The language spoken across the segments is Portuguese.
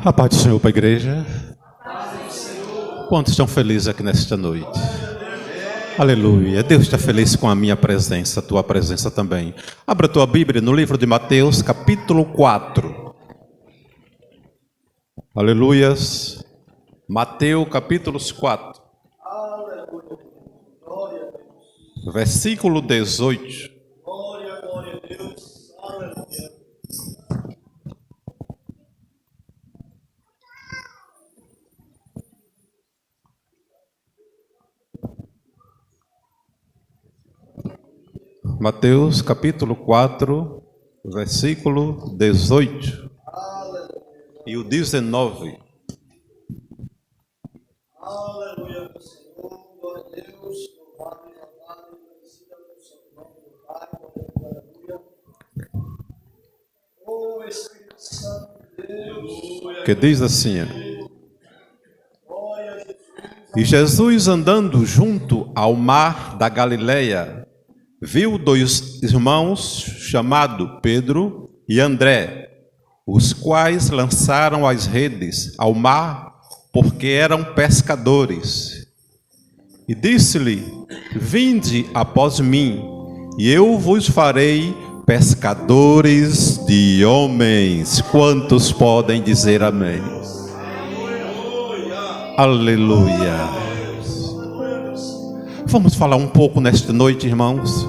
A paz do Senhor para a igreja. Quantos estão felizes aqui nesta noite? Aleluia. Deus está feliz com a minha presença, a tua presença também. Abra a tua Bíblia no livro de Mateus, capítulo 4. Aleluias. Mateus, capítulo 4. Versículo 18. Glória a Deus. Aleluia. Mateus, capítulo 4, versículo 18. E o 19. Aleluia, meu Senhor. Glória a Deus. Louvado e exaltado e conhecido o seu nome, meu Pai. Aleluia. Oh, Espírito Santo de Deus. Que diz assim: Glória a Jesus. E Jesus, andando junto ao mar da Galileia, viu dois irmãos chamados Pedro e André, os quais lançaram as redes ao mar, porque eram pescadores. E disse-lhe: Vinde após mim, e eu vos farei pescadores de homens. Quantos podem dizer amém? Aleluia. Vamos falar um pouco nesta noite, irmãos,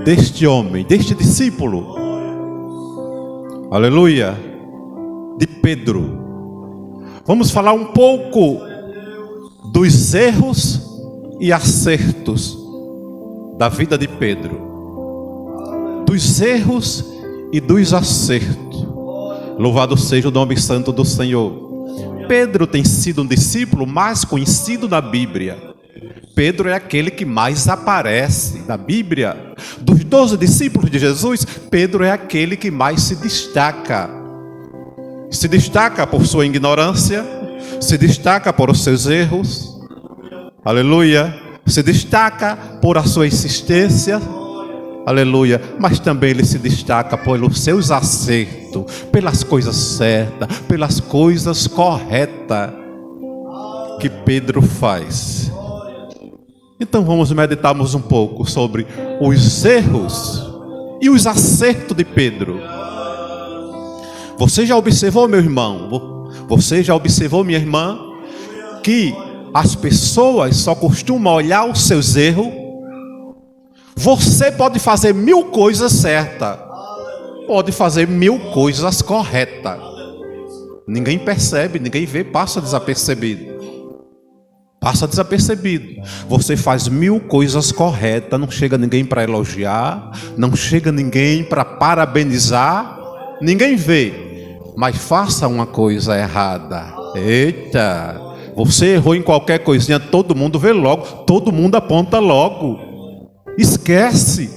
deste homem, deste discípulo, aleluia, de Pedro. Vamos falar um pouco dos erros e acertos da vida de Pedro, dos erros e dos acertos. Louvado seja o nome santo do Senhor. Pedro tem sido um discípulo mais conhecido na Bíblia. Pedro é aquele que mais aparece na Bíblia. Dos 12 discípulos de Jesus, Pedro é aquele que mais se destaca. Se destaca por sua ignorância, se destaca por os seus erros, aleluia, se destaca por a sua insistência, aleluia, mas também ele se destaca pelos seus acertos, pelas coisas certas, pelas coisas corretas que Pedro faz. Então vamos meditarmos um pouco sobre os erros e os acertos de Pedro. Você já observou, meu irmão? Você já observou, minha irmã, que as pessoas só costumam olhar os seus erros? Você pode fazer 1000 coisas certas, pode fazer 1000 coisas corretas. Ninguém percebe, ninguém vê, passa desapercebido. Passa desapercebido. Você faz 1000 coisas corretas, não chega ninguém para elogiar, não chega ninguém para parabenizar, ninguém vê. Mas faça uma coisa errada. Eita, você errou em qualquer coisinha, todo mundo vê logo, todo mundo aponta logo. Esquece.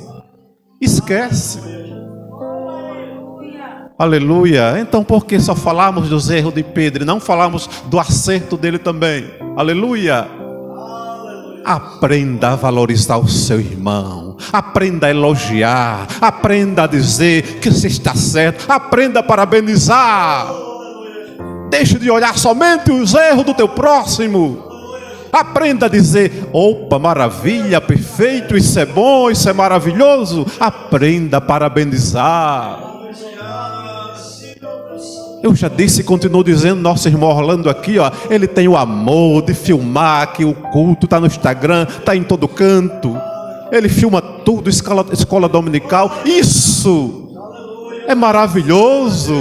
Aleluia. Então por que só falamos dos erros de Pedro e não falamos do acerto dele também? Aleluia. Aprenda a valorizar o seu irmão, aprenda a elogiar, aprenda a dizer que você está certo, aprenda a parabenizar. Deixe de olhar somente os erros do teu próximo. Aprenda a dizer: opa, maravilha, perfeito, isso é bom, isso é maravilhoso. Aprenda a parabenizar. Eu já disse e continuo dizendo, nosso irmão Orlando aqui, ó, ele tem o amor de filmar, que o culto está no Instagram, está em todo canto. Ele filma tudo, escola dominical. Isso é maravilhoso.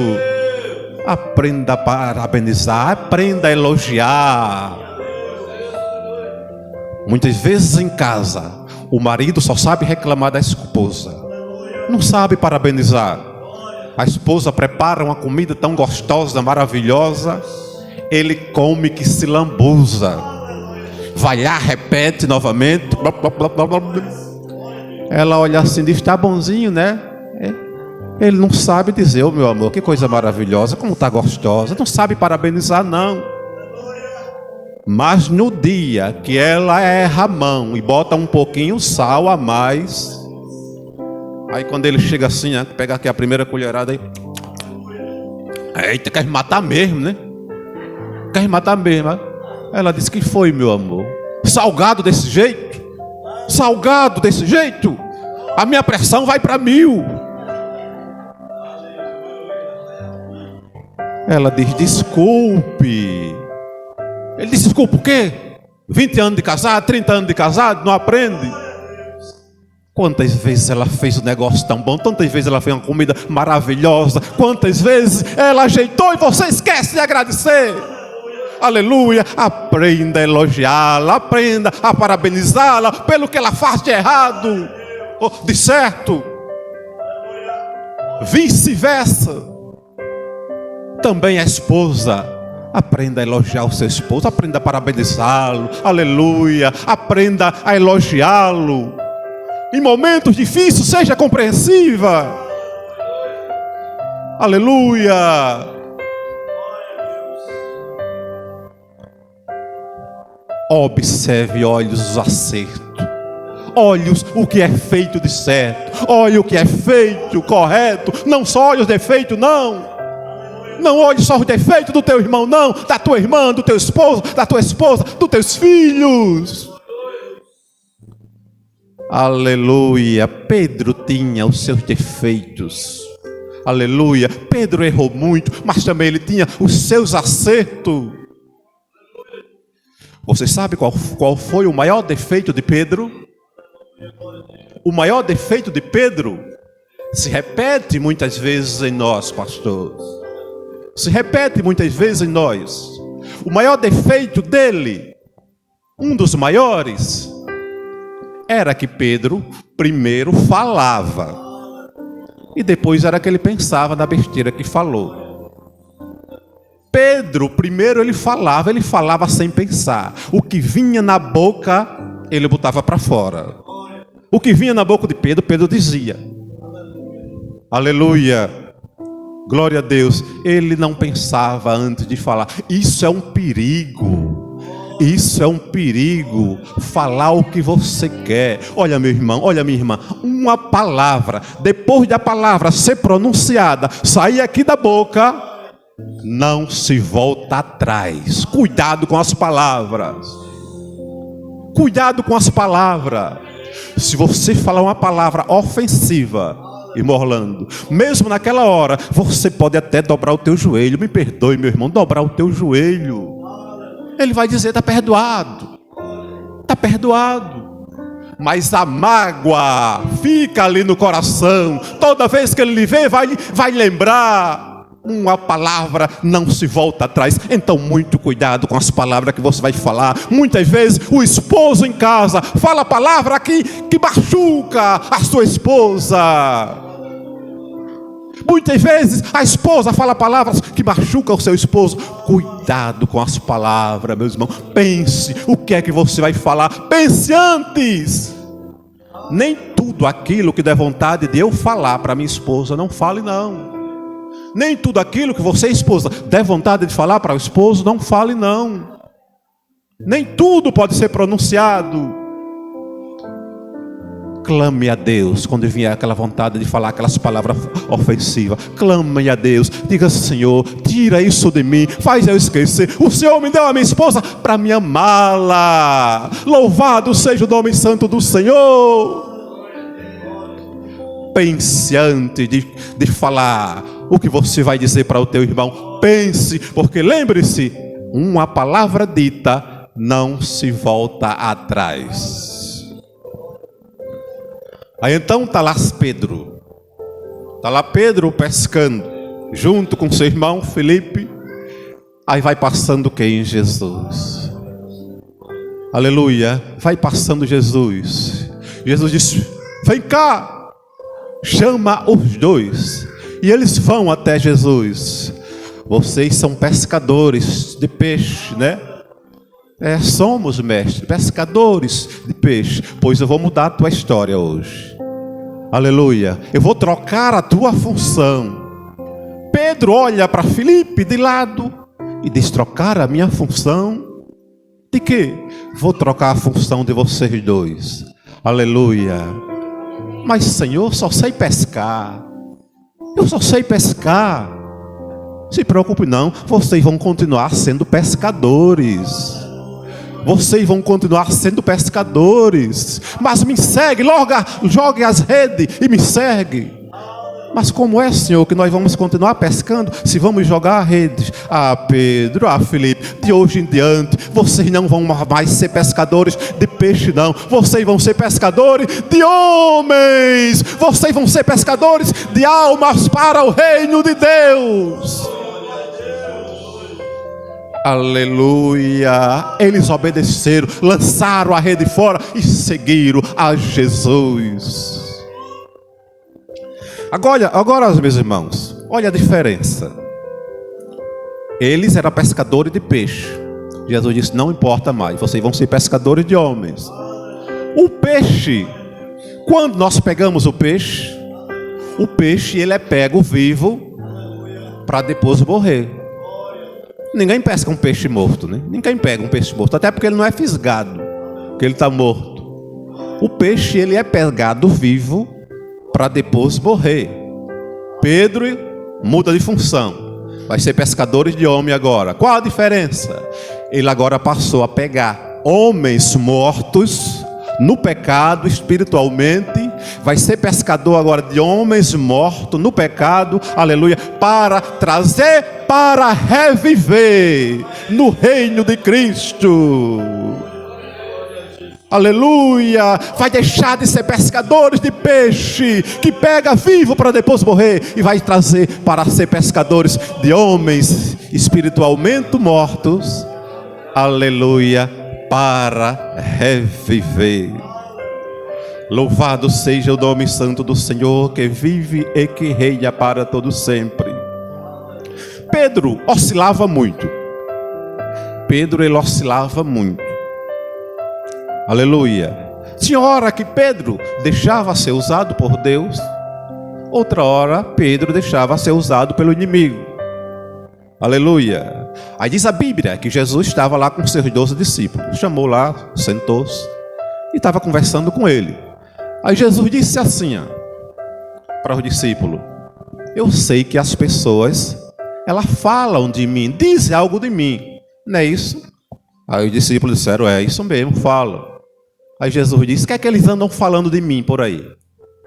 Aprenda a parabenizar, aprenda a elogiar. Muitas vezes em casa, o marido só sabe reclamar da esposa, não sabe parabenizar. A esposa prepara uma comida tão gostosa, maravilhosa, ele come que se lambuza. Vai lá, repete novamente. Ela olha assim e diz: tá bonzinho, né? Ele não sabe dizer: ô meu amor, que coisa maravilhosa, como tá gostosa. Não sabe parabenizar, não. Mas no dia que ela erra a mão e bota um pouquinho sal a mais, Aí quando ele chega assim, pega aqui a primeira colherada aí. Eita, quer me matar mesmo, né? Quer me matar mesmo, né? Ela disse: que foi, meu amor? Salgado desse jeito? Salgado desse jeito? A minha pressão vai para 1000. Ela diz: desculpe. Ele disse: desculpa o quê? 20 anos de casado, 30 anos de casado, não aprende? Quantas vezes ela fez um negócio tão bom, tantas vezes ela fez uma comida maravilhosa, quantas vezes ela ajeitou e você esquece de agradecer. Aleluia. Aprenda a elogiá-la, aprenda a parabenizá-la pelo que ela faz de errado ou de certo. Vice-versa. Também a esposa, aprenda a elogiar o seu esposo, aprenda a parabenizá-lo, aleluia, aprenda a elogiá-lo. Em momentos difíceis, seja compreensiva, aleluia. Observe, olhos, os acertos, olhos o que é feito de certo, olhe o que é feito correto, não só olhe os defeitos, não. Não olhe só os defeitos do teu irmão, não, da tua irmã, do teu esposo, da tua esposa, dos teus filhos. Aleluia. Pedro tinha os seus defeitos. Aleluia. Pedro errou muito, mas também ele tinha os seus acertos. Você sabe qual foi o maior defeito de Pedro? O maior defeito de Pedro se repete muitas vezes em nós, pastores. Se repete muitas vezes em nós. O maior defeito dele, um dos maiores, era que Pedro primeiro falava e depois era que ele pensava na besteira que falou. Pedro primeiro ele falava sem pensar. O que vinha na boca ele botava para fora. O que vinha na boca de Pedro, Pedro dizia. Aleluia. Glória a Deus. Ele não pensava antes de falar. Isso é um perigo. Isso é um perigo. Falar o que você quer. Olha, meu irmão, olha, minha irmã. Uma palavra, depois da palavra ser pronunciada, sair aqui da boca, não se volta atrás. Cuidado com as palavras. Cuidado com as palavras. Se você falar uma palavra ofensiva, irmão Orlando, mesmo naquela hora, você pode até dobrar o teu joelho. Me perdoe, meu irmão, dobrar o teu joelho. Ele vai dizer: está perdoado. Está perdoado. Mas a mágoa fica ali no coração. Toda vez que ele lhe vê, vai lembrar. Uma palavra não se volta atrás. Então muito cuidado com as palavras que você vai falar. Muitas vezes o esposo em casa fala a palavra que machuca a sua esposa. Muitas vezes a esposa fala palavras que machucam o seu esposo. Cuidado com as palavras, meus irmãos. Pense o que é que você vai falar. Pense antes. Nem tudo aquilo que der vontade de eu falar para minha esposa, não fale não. Nem tudo aquilo que você, esposa, der vontade de falar para o esposo, não fale não. Nem tudo pode ser pronunciado. Clame a Deus quando vier aquela vontade de falar aquelas palavras ofensivas. Clame a Deus, diga: Senhor, tira isso de mim, faz eu esquecer. O Senhor me deu a minha esposa para me amá-la. Louvado seja o nome santo do Senhor. Pense antes de falar o que você vai dizer para o teu irmão. Pense, porque lembre-se, uma palavra dita não se volta atrás. Aí então está lá Pedro. Está lá Pedro pescando, junto com seu irmão Felipe. Aí vai passando quem? Jesus. Aleluia. Vai passando Jesus. Jesus disse: vem cá. Chama os dois. E eles vão até Jesus. Vocês são pescadores de peixe, né? Somos, mestre, pescadores de peixe. Pois eu vou mudar a tua história hoje. Aleluia. Eu vou trocar a tua função. Pedro olha para Filipe de lado e diz: trocar a minha função? De quê? Vou trocar a função de vocês dois. Aleluia. Mas Senhor, só sei pescar. Eu só sei pescar. Se preocupe não, vocês vão continuar sendo pescadores. Vocês vão continuar sendo pescadores. Mas me segue, logo jogue as redes e me segue. Mas como é, Senhor, que nós vamos continuar pescando se vamos jogar redes? Ah, Pedro, Felipe, de hoje em diante, vocês não vão mais ser pescadores de peixe, não. Vocês vão ser pescadores de homens. Vocês vão ser pescadores de almas para o reino de Deus. Aleluia. Eles obedeceram, lançaram a rede fora e seguiram a Jesus. Agora, meus irmãos, olha a diferença. Eles eram pescadores de peixe. Jesus disse, não importa mais, vocês vão ser pescadores de homens. O peixe, quando nós pegamos o peixe ele é pego vivo para depois morrer. Ninguém pesca um peixe morto, né? Ninguém pega um peixe morto, até porque ele não é fisgado, porque ele está morto. O peixe, ele é pegado vivo para depois morrer. Pedro muda de função, vai ser pescadores de homem agora. Qual a diferença? Ele agora passou a pegar homens mortos no pecado espiritualmente, vai ser pescador agora de homens mortos no pecado, aleluia, para trazer, para reviver no reino de Cristo. Aleluia, vai deixar de ser pescadores de peixe, que pega vivo para depois morrer, e vai trazer para ser pescadores de homens espiritualmente mortos, aleluia, para reviver. Louvado seja o nome santo do Senhor, que vive e que reina para todo sempre. Pedro oscilava muito. Ele oscilava muito. Aleluia. Tinha hora que Pedro deixava ser usado por Deus, outra hora Pedro deixava ser usado pelo inimigo. Aleluia. Aí diz a Bíblia que Jesus estava lá com seus 12 discípulos. Chamou lá, sentou-se e estava conversando com ele. Aí Jesus disse assim para os discípulos: eu sei que as pessoas, elas falam de mim, dizem algo de mim, não é isso? Aí os discípulos disseram, é isso mesmo, falam. Aí Jesus disse, o que é que eles andam falando de mim por aí?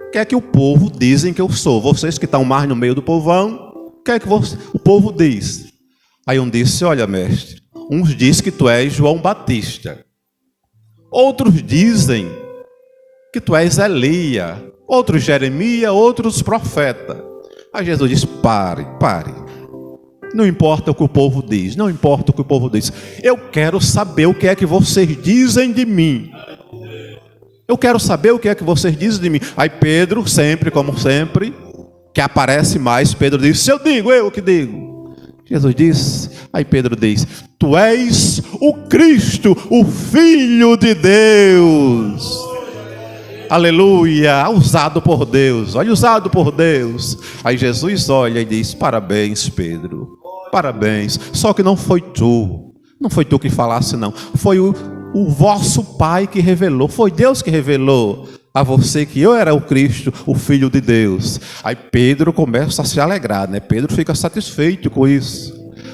O que é que o povo dizem que eu sou? Vocês que estão mais no meio do povão, o que é que o povo diz? Aí um disse, olha mestre, uns dizem que tu és João Batista. Outros dizem que tu és Elias. Outros Jeremias, outros profeta. Aí Jesus disse, pare. Não importa o que o povo diz, não importa o que o povo diz. Eu quero saber o que é que vocês dizem de mim. Eu quero saber o que é que vocês dizem de mim. Aí Pedro, sempre como sempre, que aparece mais, Pedro diz, eu digo, eu que digo. Jesus diz, aí Pedro diz, tu és o Cristo, o Filho de Deus. Aleluia, usado por Deus, olha, usado por Deus. Aí Jesus olha e diz, parabéns Pedro, parabéns. Só que não foi tu que falasse não, foi o vosso Pai que revelou, foi Deus que revelou a você que eu era o Cristo, o Filho de Deus. Aí Pedro começa a se alegrar, né? Pedro fica satisfeito com isso.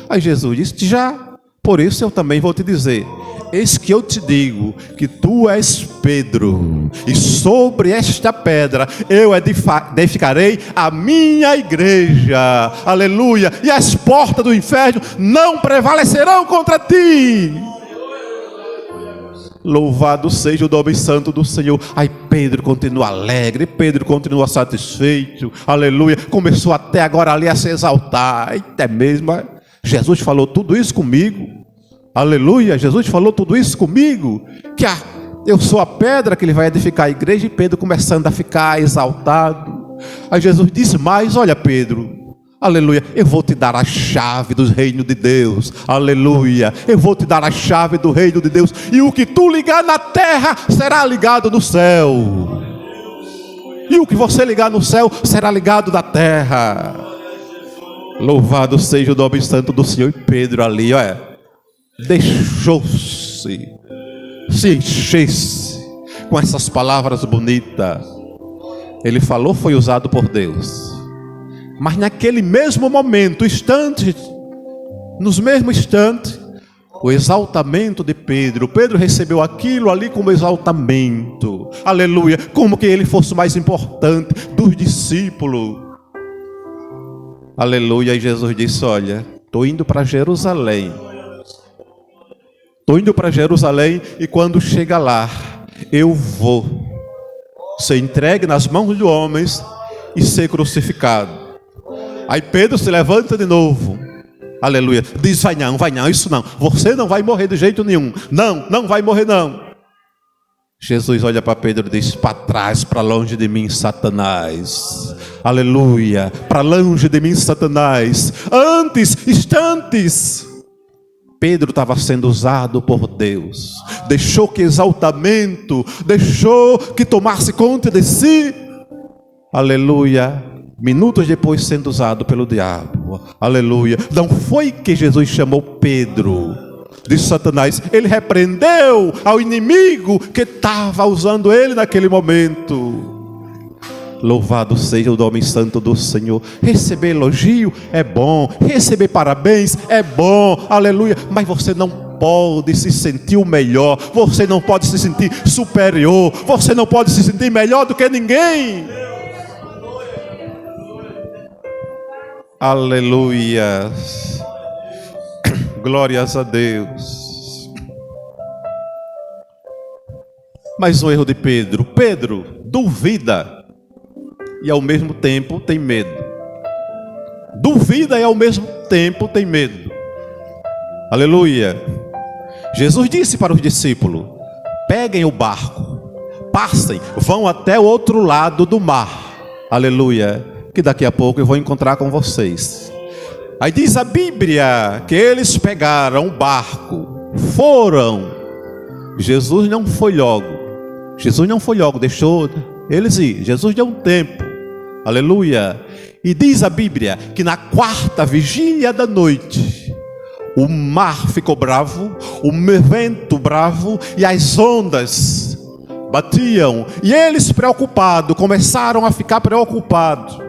Aí Jesus disse, já, por isso eu também vou te dizer, eis que eu te digo que tu és Pedro, e sobre esta pedra eu edificarei a minha igreja, aleluia, e as portas do inferno não prevalecerão contra ti. Louvado seja o nome santo do Senhor. Aí Pedro continua alegre, Pedro continua satisfeito, aleluia, começou até agora ali a se exaltar. Eita mesmo, Jesus falou tudo isso comigo, aleluia, Jesus falou tudo isso comigo, que eu sou a pedra que ele vai edificar a igreja. E Pedro começando a ficar exaltado. Aí Jesus disse mais, olha Pedro, aleluia, eu vou te dar a chave do reino de Deus, aleluia, eu vou te dar a chave do reino de Deus, e o que tu ligar na terra será ligado no céu, e o que você ligar no céu será ligado na terra. Louvado seja o nome santo do Senhor. E Pedro ali, olha, deixou-se se enchesse com essas palavras bonitas. Ele falou, foi usado por Deus. Mas naquele mesmo momento, nos mesmos instantes, o exaltamento de Pedro. Pedro recebeu aquilo ali como exaltamento. Aleluia. Como que ele fosse o mais importante dos discípulos. Aleluia. E Jesus disse, olha, estou indo para Jerusalém. Estou indo para Jerusalém e quando chega lá, eu vou ser entregue nas mãos de homens e ser crucificado. Aí Pedro se levanta de novo. Aleluia. Diz, vai não, isso não. Você não vai morrer de jeito nenhum. Não vai morrer não. Jesus olha para Pedro e diz, para trás, para longe de mim, Satanás. Aleluia. Para longe de mim, Satanás. Instantes, Pedro estava sendo usado por Deus. Deixou que exaltamento, deixou que tomasse conta de si. Aleluia. Minutos depois sendo usado pelo diabo. Aleluia. Não foi que Jesus chamou Pedro de Satanás. Ele repreendeu ao inimigo que estava usando ele naquele momento. Louvado seja o nome santo do Senhor. Receber elogio é bom. Receber parabéns é bom. Aleluia. Mas você não pode se sentir o melhor. Você não pode se sentir superior. Você não pode se sentir melhor do que ninguém. Aleluia. Glórias a Deus. Mais um erro de Pedro. Pedro duvida e ao mesmo tempo tem medo. Duvida e ao mesmo tempo tem medo. Aleluia. Jesus disse para os discípulos, peguem o barco, passem, vão até o outro lado do mar. Aleluia. Que daqui a pouco eu vou encontrar com vocês. Aí diz a Bíblia que eles pegaram o barco, foram. Jesus não foi logo, deixou eles ir. Jesus deu um tempo. Aleluia. E diz a Bíblia que na quarta vigília da noite, o mar ficou bravo, o vento bravo e as ondas batiam. E eles preocupados, começaram a ficar preocupados.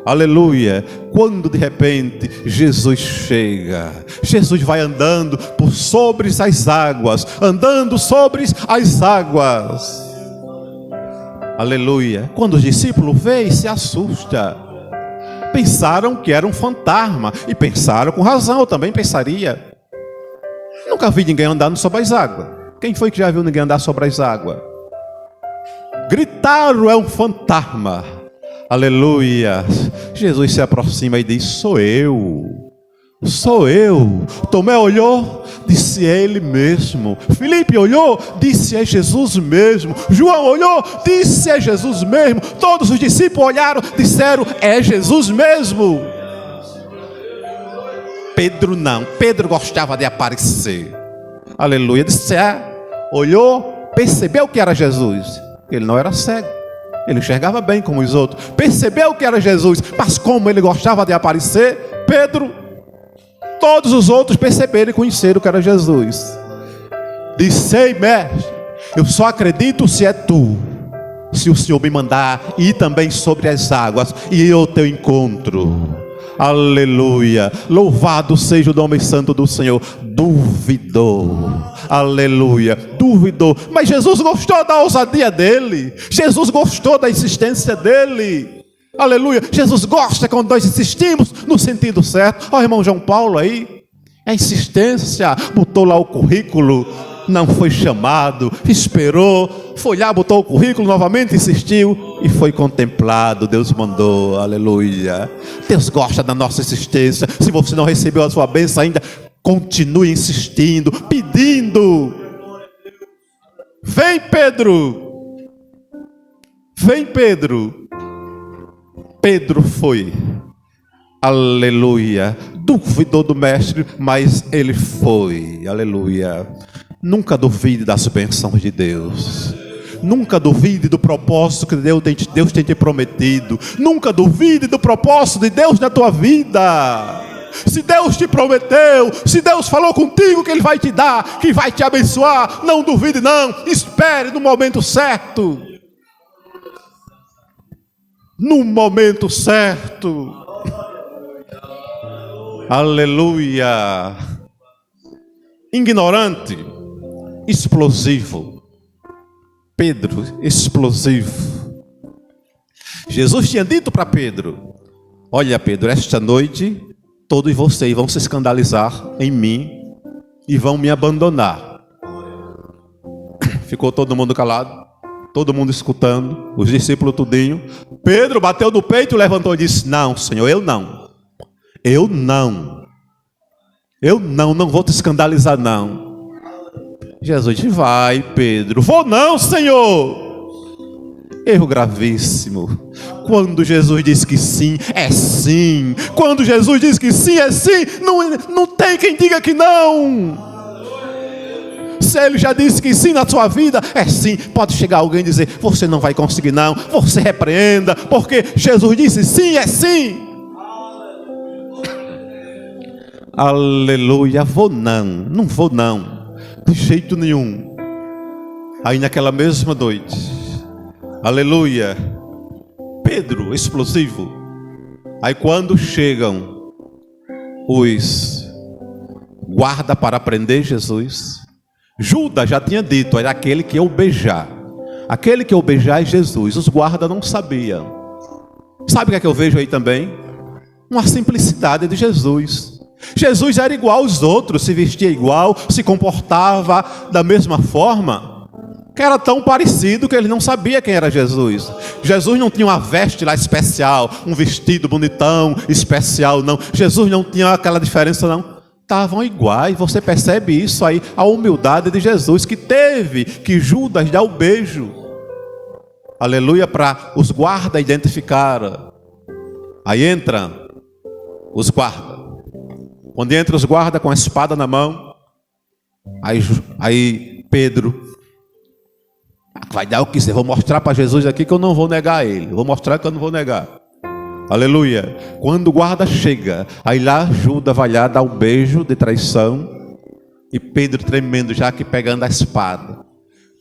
Aleluia. Quando de repente Jesus chega, Jesus vai andando por sobre as águas, andando sobre as águas. Aleluia. Quando os discípulos veem, se assusta. Pensaram que era um fantasma e pensaram com razão, eu também pensaria. Nunca vi ninguém andando sobre as águas. Quem foi que já viu ninguém andar sobre as águas? Gritaram, é um fantasma. Aleluia. Jesus se aproxima e diz, sou eu. Tomé olhou, disse, é ele mesmo. Filipe olhou, disse, é Jesus mesmo. João olhou, disse, é Jesus mesmo. Todos os discípulos olharam, disseram, é Jesus mesmo. Pedro não. Pedro gostava de aparecer. Aleluia. Disse, olhou, percebeu que era Jesus. Ele não era cego. Ele enxergava bem como os outros. Percebeu que era Jesus. Mas como ele gostava de aparecer, Pedro, todos os outros perceberam e conheceram que era Jesus. Disse, ei, mestre, eu só acredito se é tu. Se o Senhor me mandar ir também sobre as águas e eu teu encontro. Aleluia. Louvado seja o nome santo do Senhor. Duvidou. Aleluia. Duvidou. Mas Jesus gostou da ousadia dele. Jesus gostou da insistência dele. Aleluia. Jesus gosta quando nós insistimos no sentido certo. Olha o irmão João Paulo aí. É insistência. Botou lá o currículo. Não foi chamado. Esperou. Foi lá, botou o currículo novamente, insistiu e foi contemplado. Deus mandou. Aleluia. Deus gosta da nossa insistência. Se você não recebeu a sua bênção ainda, continue insistindo, pedindo. Vem, Pedro. Vem, Pedro. Pedro foi. Aleluia. Duvidou do mestre, mas ele foi. Aleluia. Nunca duvide das bênçãos de Deus. Nunca duvide do propósito que Deus tem te prometido. Nunca duvide do propósito de Deus na tua vida. Se Deus te prometeu, se Deus falou contigo que Ele vai te dar, que vai te abençoar, não duvide não. Espere no momento certo. no momento certo. Aleluia. Ignorante, explosivo. Pedro, explosivo. Jesus tinha dito para Pedro: olha, Pedro, esta noite todos vocês vão se escandalizar em mim e vão me abandonar. Ficou todo mundo calado, todo mundo escutando, os discípulos tudinho. Pedro bateu no peito, levantou e disse: não, Senhor, eu não. Eu não. Eu não vou te escandalizar, não. Jesus disse: vai, Pedro. Vou não, Senhor. Erro gravíssimo. Quando Jesus diz que sim, é sim. Quando Jesus diz que sim, é sim. Não tem quem diga que não. Se Ele já disse que sim na sua vida, é sim. Pode chegar alguém e dizer: você não vai conseguir não. Você repreenda, porque Jesus disse sim, é sim. Aleluia. Vou não vou não, de jeito nenhum. Aí naquela mesma noite, aleluia, Pedro, explosivo. Aí quando chegam os guarda para prender Jesus, Judas já tinha dito, era aquele que ia o beijar. Aquele que ia o beijar é Jesus. Os guardas não sabiam. Sabe o que é que eu vejo aí também? Uma simplicidade de Jesus. Jesus era igual aos outros, se vestia igual, se comportava da mesma forma, que era tão parecido que ele não sabia quem era Jesus. Jesus não tinha uma veste lá especial, um vestido bonitão, especial, não. Jesus não tinha aquela diferença, não. Estavam iguais, você percebe isso aí, a humildade de Jesus, que teve que Judas dar o beijo. Aleluia, para os guardas identificar. Aí entra os guardas. Quando entra os guardas com a espada na mão, aí Pedro vai dar o que quiser. Vou mostrar para Jesus aqui que eu não vou negar ele. Vou mostrar que eu não vou negar. Aleluia. Quando o guarda chega, aí lá Judas vai lá dar um beijo de traição. E Pedro tremendo já que pegando a espada.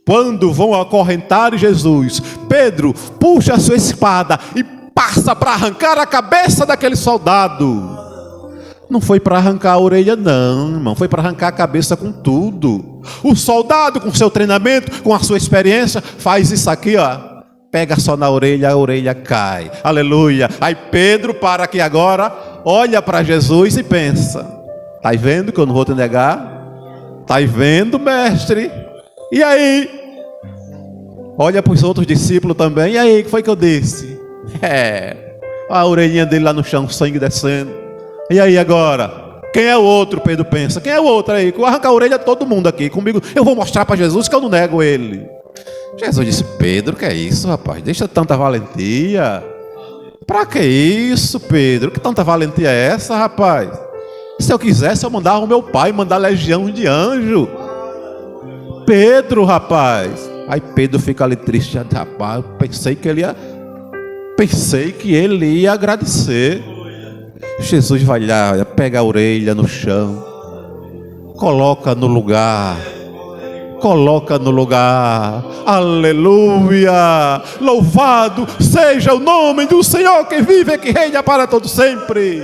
Quando vão acorrentar Jesus, Pedro puxa a sua espada e passa para arrancar a cabeça daquele soldado. Não foi para arrancar a orelha não, irmão. Foi para arrancar a cabeça com tudo. O soldado com seu treinamento, com a sua experiência, faz isso aqui, ó. Pega só na orelha, a orelha cai. Aleluia. Aí Pedro para aqui agora, olha para Jesus e pensa: tá vendo que eu não vou te negar? Tá vendo, mestre? E aí? Olha para os outros discípulos também. E aí, o que foi que eu disse? A orelhinha dele lá no chão, sangue descendo. E aí agora? Quem é o outro? Pedro pensa. Quem é o outro aí? Eu arrancar a orelha de todo mundo aqui comigo. Eu vou mostrar para Jesus que eu não nego ele. Jesus disse: Pedro, que é isso, rapaz? Deixa tanta valentia. Para que isso, Pedro? Que tanta valentia é essa, rapaz? Se eu quisesse, eu mandava o meu pai mandar legião de anjo. Pedro, rapaz. Aí Pedro fica ali triste. Rapaz, pensei que ele ia agradecer. Jesus vai lá, pega a orelha no chão, coloca no lugar, aleluia, louvado seja o nome do Senhor que vive e que reina para todo sempre.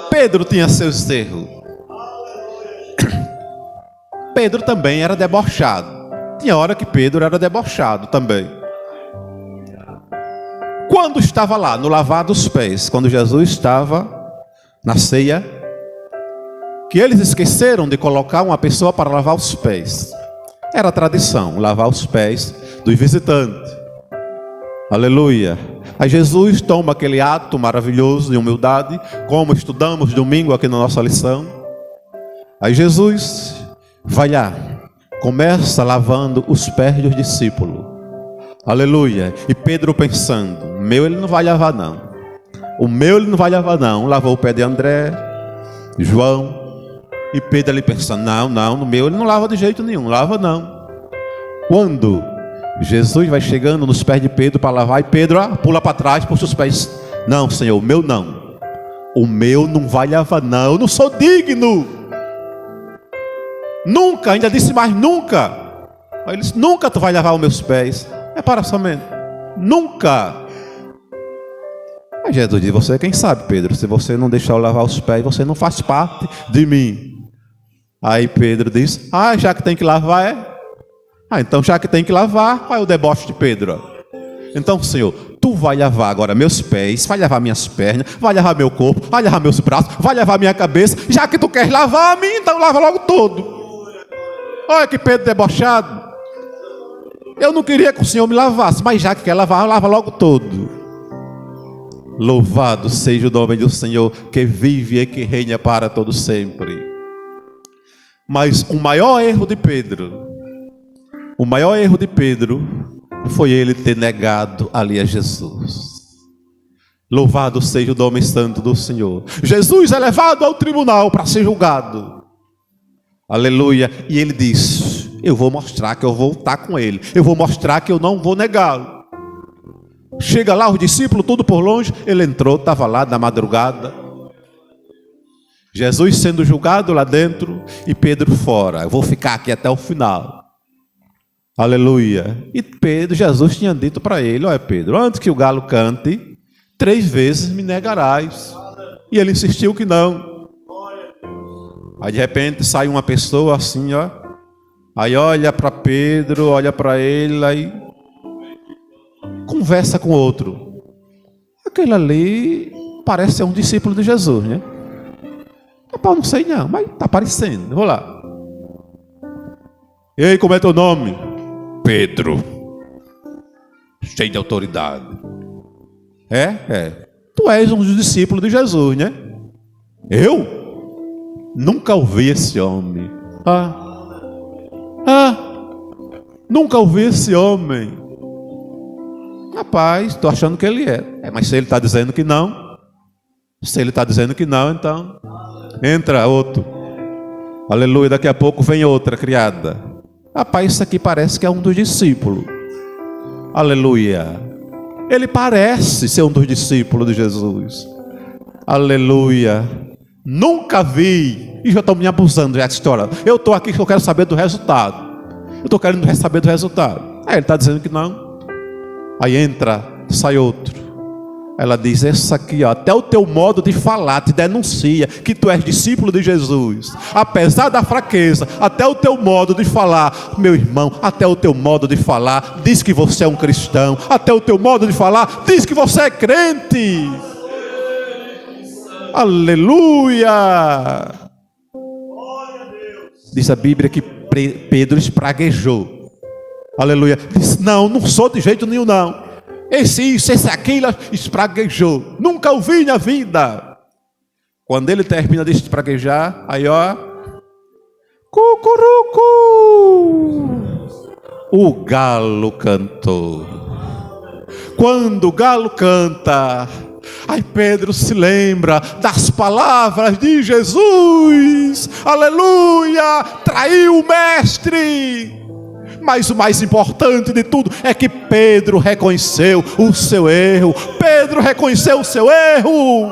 Pedro tinha seus erros. Pedro também era debochado. Tinha hora que Pedro era debochado também. Quando estava lá no lavar dos pés, quando Jesus estava na ceia, que eles esqueceram de colocar uma pessoa para lavar os pés. Era a tradição, lavar os pés dos visitantes. Aleluia. Aí Jesus toma aquele ato maravilhoso de humildade, como estudamos domingo aqui na nossa lição. Aí Jesus vai lá, começa lavando os pés dos discípulos. Aleluia. E Pedro pensando: o meu ele não vai lavar não. O meu ele não vai lavar não. Lavou o pé de André, João. E Pedro ali pensando: não, no meu ele não lava de jeito nenhum. Lava não. Quando Jesus vai chegando nos pés de Pedro para lavar, e Pedro pula para trás, puxa os pés. Não, Senhor, o meu não. O meu não vai lavar não. Eu não sou digno. Nunca, ainda disse mais nunca. Aí ele disse: nunca tu vai lavar os meus pés. É para somente. Nunca. Aí Jesus diz: você quem sabe, Pedro? Se você não deixar eu lavar os pés, você não faz parte de mim. Aí Pedro diz: já que tem que lavar, então já que tem que lavar, vai o deboche de Pedro. Então, Senhor, tu vai lavar agora meus pés, vai lavar minhas pernas, vai lavar meu corpo, vai lavar meus braços, vai lavar minha cabeça. Já que tu queres lavar a mim, então lava logo todo. Olha que Pedro debochado. Eu não queria que o Senhor me lavasse, mas já que quer lavar, lava logo todo. Louvado seja o nome do Senhor, que vive e que reina para todo sempre. Mas o maior erro de Pedro foi ele ter negado ali a Jesus. Louvado seja o nome santo do Senhor. Jesus é levado ao tribunal para ser julgado. Aleluia. E ele diz: eu vou mostrar que eu vou estar com ele. Eu vou mostrar que eu não vou negá-lo. Chega lá os discípulos, tudo por longe. Ele entrou, estava lá na madrugada. Jesus sendo julgado lá dentro e Pedro fora. Eu vou ficar aqui até o final. Aleluia. E Jesus tinha dito para ele: olha, Pedro, antes que o galo cante, 3 vezes me negarás. E ele insistiu que não. Aí de repente sai uma pessoa assim, aí olha para Pedro, olha para ele, aí conversa com outro. Aquele ali parece ser um discípulo de Jesus, né? Eu não sei não, mas está parecendo. Vou lá. Ei, como é teu nome? Pedro. Cheio de autoridade. Tu és um dos discípulos de Jesus, né? Eu? Nunca ouvi esse homem. Nunca ouvi esse homem. Rapaz, estou achando que ele é. Mas se ele está dizendo que não, então entra outro. Aleluia, daqui a pouco vem outra criada. Rapaz, isso aqui parece que é um dos discípulos. Aleluia. Ele parece ser um dos discípulos de Jesus. Aleluia. Nunca vi. E já estão me abusando dessa história. Eu estou aqui que eu quero saber do resultado. Eu estou querendo saber do resultado. Aí ele está dizendo que não. Aí entra, sai outro. Ela diz: essa aqui, até o teu modo de falar te denuncia que tu és discípulo de Jesus. Apesar da fraqueza, até o teu modo de falar, meu irmão, até o teu modo de falar diz que você é um cristão. Até o teu modo de falar diz que você é crente. Aleluia. Diz a Bíblia que Pedro espraguejou. Aleluia. Disse: não sou de jeito nenhum não. Esse aquilo, espraguejou. Nunca ouvi na vida. Quando ele termina de espraguejar, aí cucurucu, o galo cantou. Quando o galo canta, aí Pedro se lembra das palavras de Jesus. Aleluia, traiu o mestre. Mas o mais importante de tudo é que Pedro reconheceu o seu erro. Pedro reconheceu o seu erro.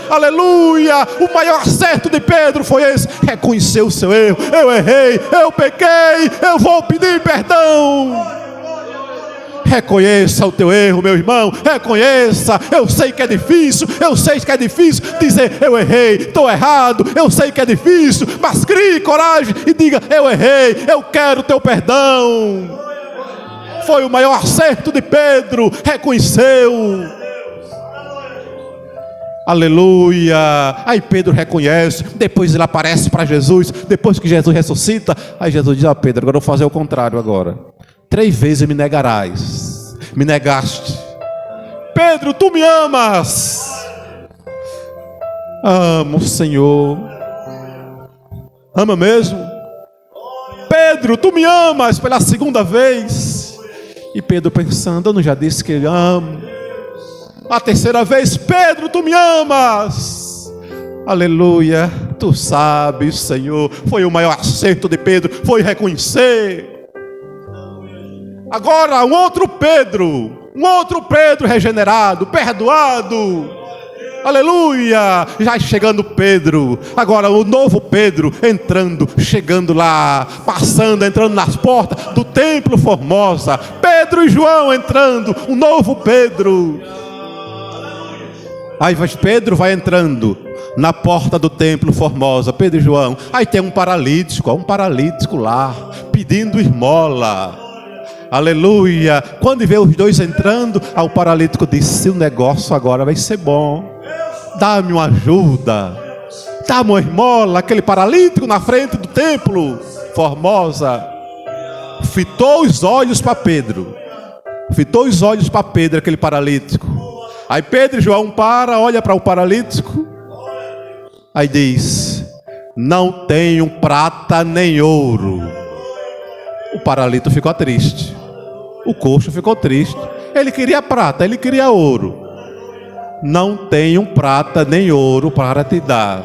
Aleluia. O maior acerto de Pedro foi esse: reconhecer o seu erro. Eu errei, eu pequei, eu vou pedir perdão. Reconheça o teu erro, meu irmão. Reconheça. Eu sei que é difícil. Dizer: eu errei, estou errado. Eu sei que é difícil, mas crie coragem e diga: eu errei, eu quero o teu perdão. Foi o maior acerto de Pedro. Reconheceu. Aleluia. Aí Pedro reconhece. Depois ele aparece para Jesus. Depois que Jesus ressuscita, aí Jesus diz: Pedro, agora eu vou fazer o contrário agora. 3 vezes me negarás. Me negaste. Pedro, tu me amas. Amo, Senhor. Ama mesmo? Pedro, tu me amas pela 2ª vez. E Pedro pensando: eu não já disse que ele ama. A 3ª vez: Pedro, tu me amas. Aleluia. Tu sabes, Senhor, foi o maior acerto de Pedro, foi reconhecer. Agora um outro Pedro regenerado, perdoado. Aleluia! Já chegando Pedro. Agora o novo Pedro entrando, chegando lá, passando, entrando nas portas do templo Formosa. Pedro e João entrando, o novo Pedro. Aí Pedro vai entrando na porta do templo Formosa, Pedro e João. Aí tem um paralítico lá, pedindo esmola. Aleluia. Quando vê os dois entrando, o paralítico disse: o negócio agora vai ser bom. Dá-me uma ajuda, dá-me uma esmola. Aquele paralítico na frente do templo Formosa fitou os olhos para Pedro. Aquele paralítico. Aí Pedro e João olha para o paralítico. Aí diz: não tenho prata nem ouro. O paralítico ficou triste. O coxo ficou triste. Ele queria prata, ele queria ouro. Não tenho prata nem ouro para te dar.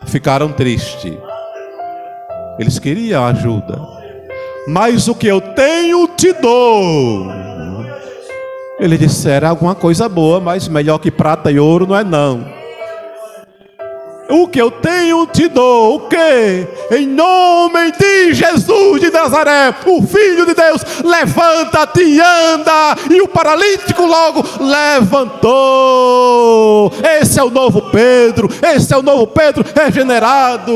Ficaram tristes. Eles queriam ajuda. Mas o que eu tenho te dou. Eles disseram: alguma coisa boa, mas melhor que prata e ouro não é não. O que eu tenho te dou. O que? Em nome de Jesus de Nazaré, o Filho de Deus, levanta-te e anda. E o paralítico logo levantou. Esse é o novo Pedro. Esse é o novo Pedro regenerado.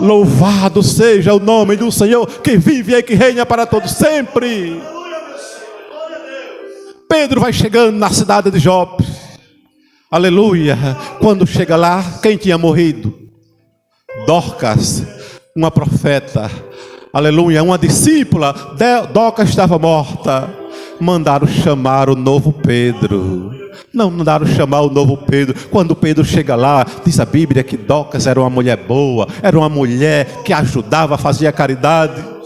Louvado seja o nome do Senhor, que vive e que reina para todos sempre. Pedro vai chegando na cidade de Jope. Aleluia. Quando chega lá, quem tinha morrido? Dorcas, uma profeta. Aleluia, uma discípula. Dorcas estava morta. Mandaram chamar o novo Pedro. Não mandaram chamar o novo Pedro. Quando Pedro chega lá, diz a Bíblia que Dorcas era uma mulher boa, era uma mulher que ajudava, fazia caridade.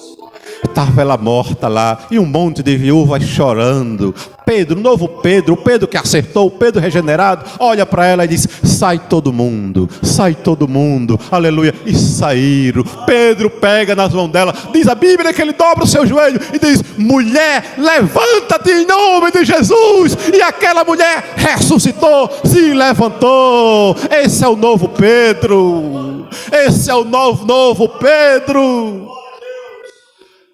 Estava ela morta lá, e um monte de viúvas chorando. Pedro, o novo Pedro, o Pedro que acertou, o Pedro regenerado, olha para ela e diz: sai todo mundo, aleluia. E saíram. Pedro pega nas mãos dela, diz a Bíblia que ele dobra o seu joelho e diz: mulher, levanta-te em nome de Jesus. E aquela mulher ressuscitou, se levantou. Esse é o novo Pedro. Esse é o novo Pedro.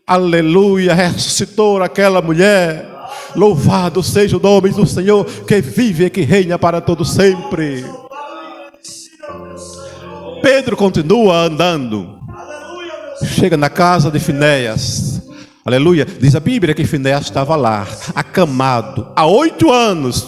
Aleluia, ressuscitou aquela mulher. Louvado seja o nome do Senhor, que vive e que reina para todo sempre. Pedro continua andando. Chega na casa de Finéias. Aleluia, diz a Bíblia que Finéias estava lá, acamado, há 8 anos.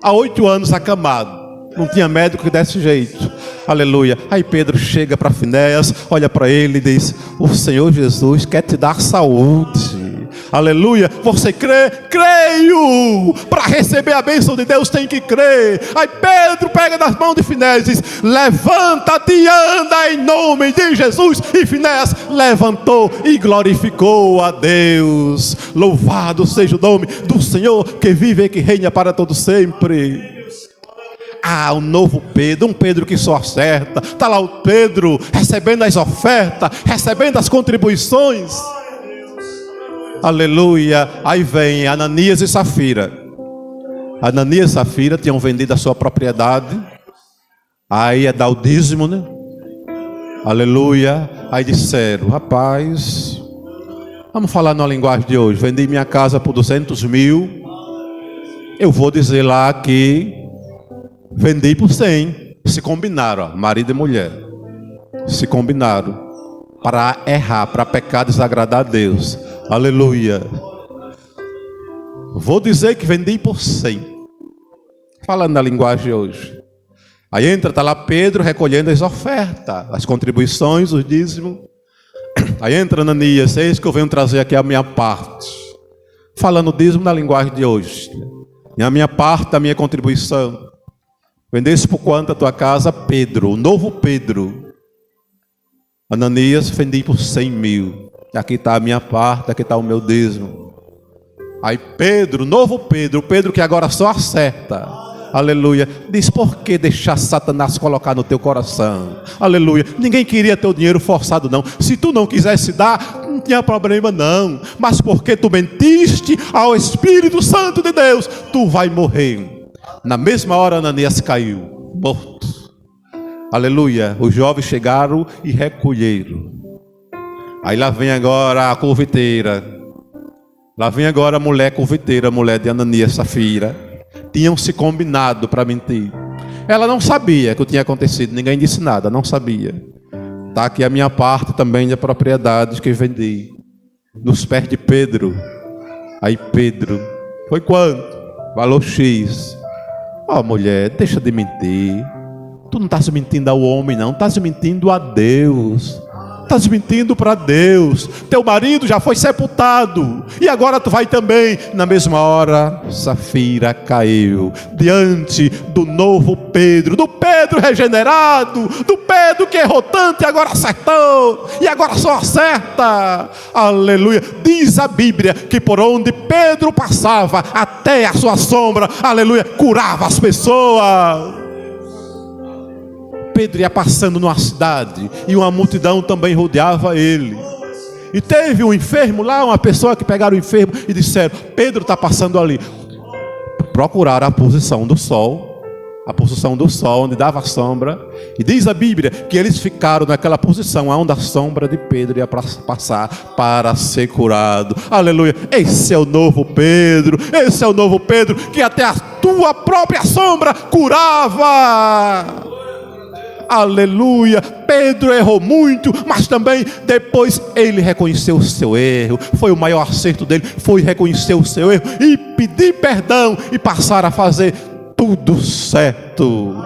Há 8 anos acamado. Não tinha médico que desse jeito. Aleluia. Aí Pedro chega para Finéias, olha para ele e diz: o Senhor Jesus quer te dar saúde. Aleluia. Você crê? Creio. Para receber a bênção de Deus tem que crer. Aí Pedro pega nas mãos de Finéias e diz: levanta-te e anda em nome de Jesus. E Finéias levantou e glorificou a Deus. Louvado seja o nome do Senhor, que vive e que reina para todo sempre. Ah, o novo Pedro, um Pedro que só acerta. Está lá o Pedro recebendo as ofertas, recebendo as contribuições. Aleluia. Aí vem Ananias e Safira. Ananias e Safira tinham vendido a sua propriedade. Aí é dar o dízimo, né? Aleluia. Aí disseram: rapaz, vamos falar na linguagem de hoje. Vendi minha casa por 200 mil. Eu vou dizer lá que vendi por 100. Se combinaram, ó, marido e mulher. Se combinaram para errar, para pecar, desagradar a Deus. Aleluia. Vou dizer que vendi por 100. Falando na linguagem de hoje. Aí está lá Pedro recolhendo as ofertas, as contribuições, os dízimos. Aí entra Ananias: eis que eu venho trazer aqui a minha parte. Falando dízimo na linguagem de hoje. E a minha parte, a minha contribuição. Vendesse por quanto a tua casa? Pedro, o novo Pedro. Ananias, vendi por 100 mil. Aqui está a minha parte, aqui está o meu dízimo. Aí Pedro, novo Pedro, o Pedro que agora só acerta. Aleluia. Diz: por que deixar Satanás colocar no teu coração? Aleluia. Ninguém queria teu dinheiro forçado não. Se tu não quisesse dar, não tinha problema não. Mas porque tu mentiste ao Espírito Santo de Deus, tu vai morrer. Na mesma hora Ananias caiu, morto. Aleluia. Os jovens chegaram e recolheram. Aí lá vem agora a confeiteira. Lá vem agora a mulher confeiteira, a mulher de Ananias, Safira. Tinham se combinado para mentir. Ela não sabia que o tinha acontecido, ninguém disse nada, não sabia. Está aqui a minha parte também de propriedades que vendi nos pés de Pedro. Aí Pedro, foi quanto? Valor X. Ó, mulher, deixa de mentir. Tu não estás mentindo ao homem, não, estás mentindo a Deus. Estás mentindo para Deus. Teu marido já foi sepultado e agora tu vai também. Na mesma hora, Safira caiu diante do novo Pedro, do Pedro regenerado, do Pedro que errou tanto e agora acertou, e agora só acerta. Aleluia. Diz a Bíblia que por onde Pedro passava, até a sua sombra, aleluia, curava as pessoas. Pedro ia passando numa cidade e uma multidão também rodeava ele. E teve um enfermo lá, uma pessoa que pegaram o enfermo e disseram: Pedro está passando ali. Procuraram a posição do sol, onde dava a sombra. E diz a Bíblia que eles ficaram naquela posição onde a sombra de Pedro ia passar para ser curado. Aleluia. Esse é o novo Pedro. Esse é o novo Pedro que até a tua própria sombra curava. Aleluia. Pedro errou muito, mas também depois ele reconheceu o seu erro. Foi o maior acerto dele, foi reconhecer o seu erro e pedir perdão e passar a fazer tudo certo.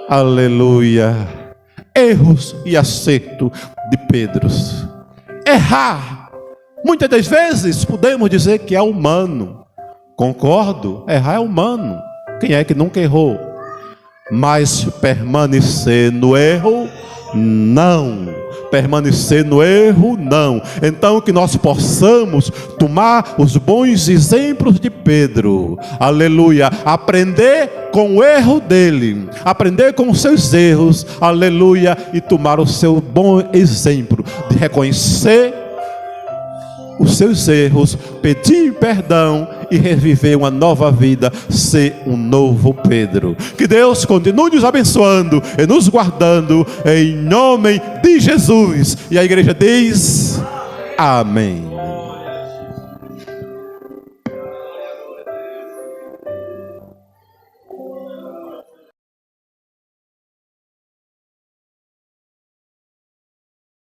Aleluia. Erros e acerto de Pedro. Errar, muitas das vezes podemos dizer que é humano. Concordo, errar é humano. Quem é que nunca errou? Mas permanecer no erro, não. Permanecer no erro, não. Então que nós possamos tomar os bons exemplos de Pedro. Aleluia. Aprender com o erro dele. Aprender com os seus erros. Aleluia. E tomar o seu bom exemplo de reconhecer os seus erros, pedir perdão e reviver uma nova vida, ser um novo Pedro. Que Deus continue nos abençoando e nos guardando em nome de Jesus. E a igreja diz: amém.